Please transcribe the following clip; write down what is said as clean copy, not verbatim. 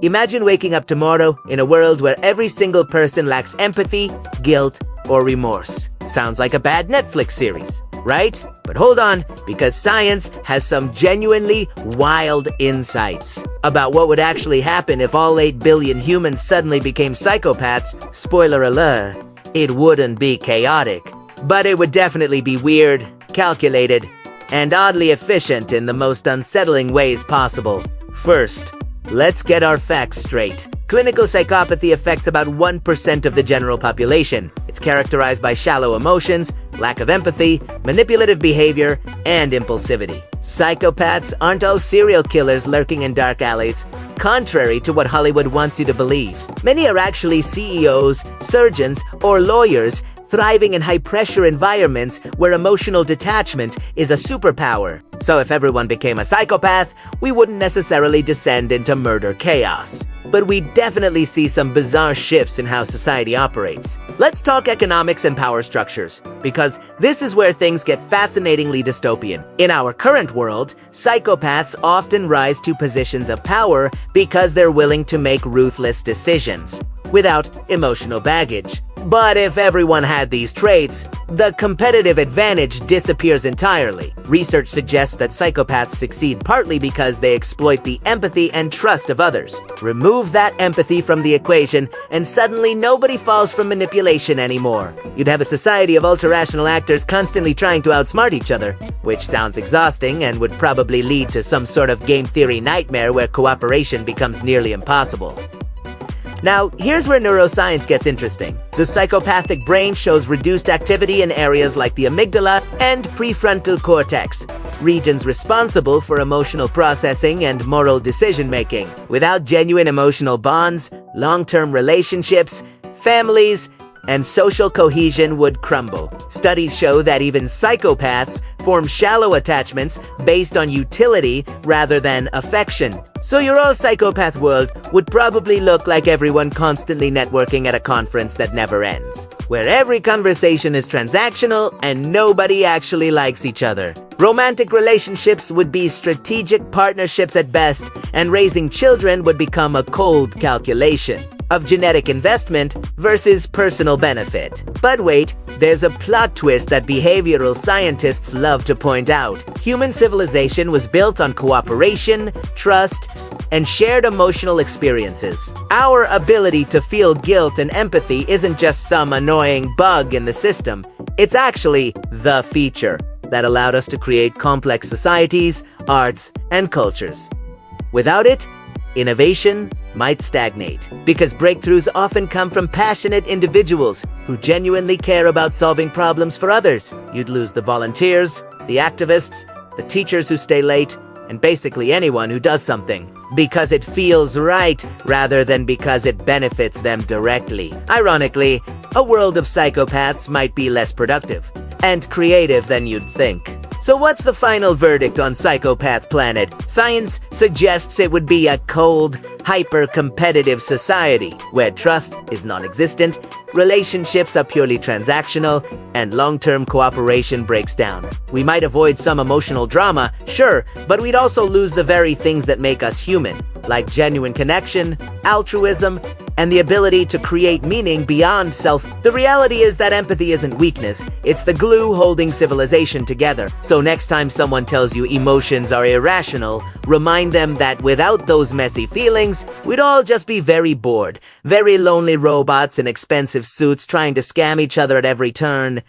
Imagine waking up tomorrow in a world where every single person lacks empathy, guilt, or remorse. Sounds like a bad Netflix series, right? But hold on, because science has some genuinely wild insights about what would actually happen if all 8 billion humans suddenly became psychopaths. Spoiler alert, it wouldn't be chaotic, but it would definitely be weird, calculated, and oddly efficient in the most unsettling ways possible. First, let's get our facts straight. Clinical psychopathy affects about 1% of the general population. It's characterized by shallow emotions, lack of empathy, manipulative behavior, and impulsivity. Psychopaths aren't all serial killers lurking in dark alleys, contrary to what Hollywood wants you to believe. Many are actually CEOs, surgeons, or lawyers thriving in high-pressure environments where emotional detachment is a superpower. So if everyone became a psychopath, we wouldn't necessarily descend into murder chaos. But we definitely see some bizarre shifts in how society operates. Let's talk economics and power structures, because this is where things get fascinatingly dystopian. In our current world, psychopaths often rise to positions of power because they're willing to make ruthless decisions without emotional baggage. But if everyone had these traits, the competitive advantage disappears entirely. Research suggests that psychopaths succeed partly because they exploit the empathy and trust of others. Remove that empathy from the equation, and suddenly nobody falls from manipulation anymore. You'd have a society of ultra-rational actors constantly trying to outsmart each other, which sounds exhausting and would probably lead to some sort of game theory nightmare where cooperation becomes nearly impossible. Now, here's where neuroscience gets interesting. The psychopathic brain shows reduced activity in areas like the amygdala and prefrontal cortex, regions responsible for emotional processing and moral decision-making. Without genuine emotional bonds, long-term relationships, families, and social cohesion would crumble. Studies show that even psychopaths form shallow attachments based on utility rather than affection. So your all-psychopath world would probably look like everyone constantly networking at a conference that never ends, where every conversation is transactional and nobody actually likes each other. Romantic relationships would be strategic partnerships at best, and raising children would become a cold calculation of genetic investment versus personal benefit. But wait, there's a plot twist that behavioral scientists love to point out. Human civilization was built on cooperation, trust, and shared emotional experiences. Our ability to feel guilt and empathy isn't just some annoying bug in the system. It's actually the feature that allowed us to create complex societies, arts, and cultures. Without it, innovation might stagnate, because breakthroughs often come from passionate individuals who genuinely care about solving problems for others. You'd lose the volunteers, the activists, the teachers who stay late, and basically anyone who does something because it feels right rather than because it benefits them directly. Ironically, a world of psychopaths might be less productive and creative than you'd think. So what's the final verdict on Psychopath Planet? Science suggests it would be a cold, hyper-competitive society where trust is non-existent, relationships are purely transactional, and long-term cooperation breaks down. We might avoid some emotional drama, sure, but we'd also lose the very things that make us human, like genuine connection, altruism, and the ability to create meaning beyond self. The reality is that empathy isn't weakness, it's the glue holding civilization together. So next time someone tells you emotions are irrational, remind them that without those messy feelings, we'd all just be very bored, very lonely robots in expensive suits trying to scam each other at every turn.